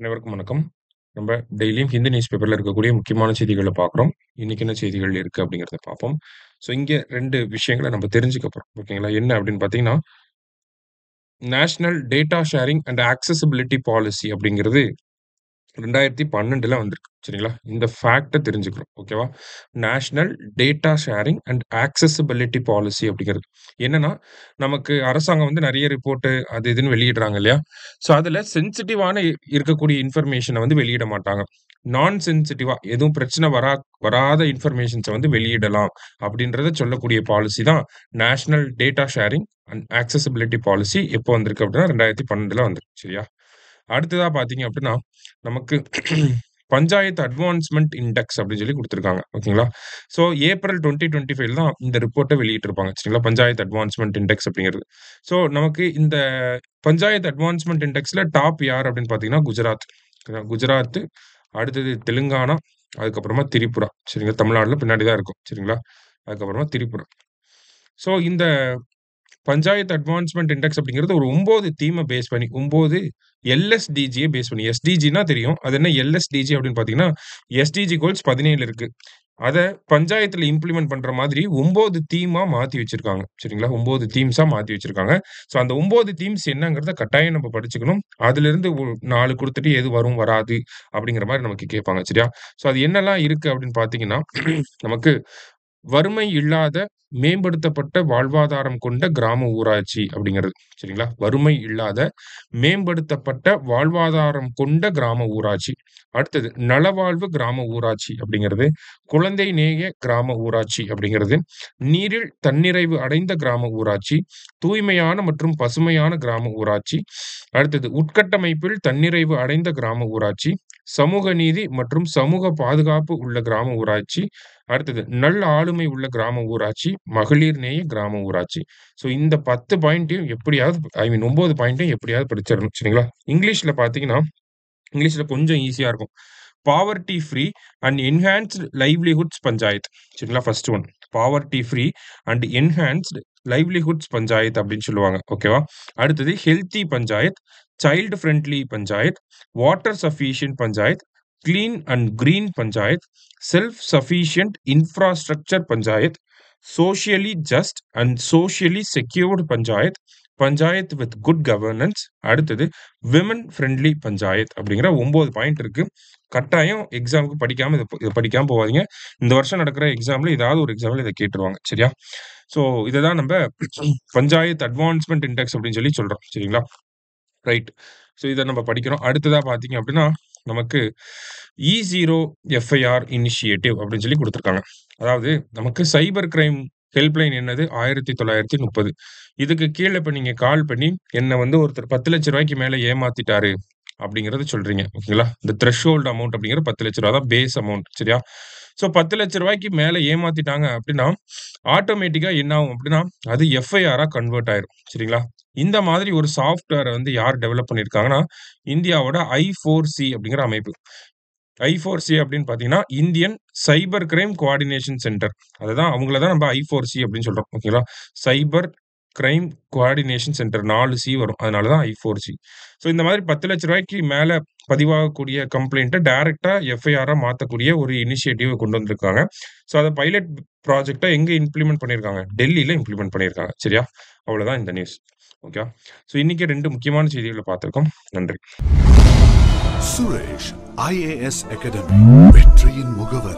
அனைவருக்கும் வணக்கம். நம்ம டெய்லியும் ஹிந்து நியூஸ் பேப்பர்ல இருக்கக்கூடிய முக்கியமான செய்திகள பார்க்குறோம். இன்னைக்கு என்ன செய்திகள் இருக்கு அப்படிங்கிறத பார்ப்போம். ஸோ இங்க 2 விஷயங்கள நம்ம தெரிஞ்சுக்க போறோம். ஓகேங்களா? என்ன அப்படின்னு பார்த்தீங்கன்னா, national data sharing and accessibility policy அப்படிங்கிறது 2012ல வந்திருக்கு. சரிங்களா? இந்த ஃபேக்ட்ட தெரிஞ்சுக்கணும். ஓகேவா? National data sharing and accessibility policy அப்படிங்கிறது. என்னன்னா, நமக்கு அரசாங்கம் வந்து நெறைய ரிப்போர்ட் அது இதுன்னு வெளியிடுறாங்க இல்லையா? ஸோ அதுல சென்சிட்டிவான இருக்கக்கூடிய இன்ஃபர்மேஷன வந்து வெளியிட மாட்டாங்க. நான் சென்சிட்டிவா எதுவும் பிரச்சனை வராத இன்ஃபர்மேஷன்ஸ வந்து வெளியிடலாம் அப்படின்றத சொல்லக்கூடிய பாலிசி தான் national data sharing and accessibility policy. எப்போ வந்திருக்கு அப்படின்னா 2012ல வந்திருக்கு. சரியா? அடுத்ததா பார்த்தீங்க அப்படின்னா, நமக்கு பஞ்சாயத்து அட்வான்ஸ்மென்ட் இண்டெக்ஸ் அப்படின்னு சொல்லி குடுத்துருக்காங்க. ஓகேங்களா? ஸோ ஏப்ரல் 2025 தான் இந்த ரிப்போர்ட்ட வெளியிட்டிருப்பாங்க. சரிங்களா? பஞ்சாயத்து அட்வான்ஸ்மென்ட் இண்டெக்ஸ் அப்படிங்கிறது. ஸோ நமக்கு இந்த பஞ்சாயத்து அட்வான்ஸ்மென்ட் இண்டெக்ஸ்ல டாப் யார் அப்படின்னு பார்த்தீங்கன்னா, குஜராத். குஜராத், அடுத்தது தெலுங்கானா, அதுக்கப்புறமா திரிபுரா. சரிங்களா? தமிழ்நாடுல பின்னாடி தான் இருக்கும். சரிங்களா? அதுக்கப்புறமா திரிபுரா. ஸோ இந்த பஞ்சாயத்து அட்வான்ஸ்மென்ட் இண்டெக்ஸ் அப்படிங்கிறது ஒரு 9 தீம பேஸ் பண்ணி 9 எல்எஸ்டிஜிய பேஸ் பண்ணி எஸ்டிஜின்னா தெரியும். அது என்ன எல்எஸ்டிஜி அப்படின்னு பார்த்தீங்கன்னா, எஸ்டிஜி கோல்ஸ் 17 இருக்கு. அத பஞ்சாயத்துல இம்ப்ளிமெண்ட் பண்ற மாதிரி 9 தீமா மாத்தி வச்சிருக்காங்க. சரிங்களா? 9 தீம்ஸா மாத்தி வச்சிருக்காங்க. ஸோ அந்த 9 தீம்ஸ் என்னங்கிறத கட்டாயம் நம்ம படிச்சுக்கணும். அதிலிருந்து 4 குடுத்துட்டு எது வரும், வராது அப்படிங்கிற மாரி நமக்கு கேட்பாங்க. சரியா? ஸோ அது என்னலாம் இருக்கு அப்படின்னு பார்த்தீங்கன்னா, நமக்கு வறுமை இல்லாத மேம்படுத்தப்பட்ட வாழ்வாதாரம் கொண்ட கிராம ஊராட்சி அப்படிங்கிறது. சரிங்களா? வறுமை இல்லாத மேம்படுத்தப்பட்ட வாழ்வாதாரம் கொண்ட கிராம ஊராட்சி. அடுத்தது நலவாழ்வு கிராம ஊராட்சி அப்படிங்கிறது. குழந்தை நேய கிராம ஊராட்சி அப்படிங்கிறது. நீரில் தன்னிறைவு அடைந்த கிராம ஊராட்சி. தூய்மையான மற்றும் பசுமையான கிராம ஊராட்சி. அடுத்தது உட்கட்டமைப்பில் தன்னிறைவு அடைந்த கிராம ஊராட்சி. சமூக நீதி மற்றும் சமூக பாதுகாப்பு உள்ள கிராம ஊராட்சி. அடுத்தது நல் ஆளுமை உள்ள கிராம ஊராட்சி, மகளிர் நேய கிராம ஊராட்சி. ஸோ இந்த 10 பாயிண்ட்டையும் எப்படியாவது 9 பாயிண்ட்டையும் எப்படியாவது படிச்சிரணும். சரிங்களா? இங்கிலீஷ்ல பார்த்தீங்கன்னா, இங்கிலீஷ்ல கொஞ்சம் ஈஸியா இருக்கும். Poverty free and enhanced livelihoods panchayat. சரிங்களா? First one. Poverty free and enhanced livelihoods panchayat அப்படின்னு சொல்லுவாங்க. ஓகேவா? அடுத்தது healthy panchayat, child friendly panchayat, water sufficient panchayat, clean and green panchayat, self sufficient infrastructure panchayat, socially just and socially secured panchayat, panchayat with good governance. அடுத்தது women friendly panchayat அப்படிங்கிற 9 point இருக்கு. கட்டாயம் எக்ஸாமுக்கு படிக்காம இத படிக்காம போவாதீங்க. இந்த வருஷம் நடக்கிற எக்ஸாம்ல ஏதாவது ஒரு எக்ஸாம்ல இத கேட்டுருவாங்க. சரியா? ஸோ இததான் நம்ப பஞ்சாயத்து அட்வான்ஸ்மென்ட் இண்டெக்ஸ் அப்படின்னு சொல்லி சொல்றோம். சரிங்களா? ரைட். ஸோ இத நம்ம படிக்கிறோம். அடுத்ததா பார்த்தீங்க அப்படின்னா, நமக்கு E0 எஃப்ஐஆர் இனிஷியேட்டிவ் அப்படின்னு சொல்லி குடுத்துருக்காங்க. அதாவது நமக்கு சைபர் கிரைம் ஹெல்ப்லைன் என்னது 1930. இதுக்கு கீழ இப்ப நீங்க கால் பண்ணி, என்ன வந்து ஒருத்தர் ரூ. 10,00,000 மேல ஏமாத்திட்டாரு அப்படிங்கிறத சொல்றீங்க. ஓகேங்களா? இந்த த்ரெஷ்ஹோல்ட் அமௌண்ட் அப்படிங்கிறது ரூ. 10,00,000 தான் பேஸ் அமௌண்ட். சரியா? ஸோ ரூ. 10,00,000 மேல ஏமாத்திட்டாங்க அப்படின்னா, ஆட்டோமேட்டிக்கா என்ன ஆகும் அப்படின்னா, அது எஃப்ஐஆரா கன்வெர்ட் ஆயிரும். சரிங்களா? இந்த மாதிரி ஒரு சாஃப்ட்வேர வந்து யார் டெவலப் பண்ணியிருக்காங்கன்னா, இந்தியாவோட I4C அப்படிங்கிற அமைப்பு. I4C அப்படின்னு பார்த்தீங்கன்னா, Indian cyber crime coordination centre. அதுதான் அவங்கள தான் நம்ம I4C அப்படின்னு சொல்றோம். ஓகேங்களா? Cyber crime coordination centre 4 C வரும். அதனால தான் I4C. ஸோ இந்த மாதிரி ரூ. 10,00,000 மேல பதிவாகக்கூடிய கம்ப்ளைண்ட்ட டைரக்ட்டா எஃப்ஐஆரா மாத்தக்கூடிய ஒரு இனிஷியேட்டிவ் கொண்டு வந்திருக்காங்க. ஸோ அத பைலட் ப்ராஜெக்ட்டா எங்க இம்ப்ளிமெண்ட் பண்ணியிருக்காங்க? டெல்லில இம்ப்ளிமெண்ட் பண்ணியிருக்காங்க. சரியா? அவ்வளோதான் இந்த நியூஸ். ஓகேவா? ஸோ இன்னைக்கு 2 முக்கியமான செய்திகள பார்த்திருக்கோம். நன்றி. சுரேஷ் IAS அகாடமி வெற்றியின் முகவரி.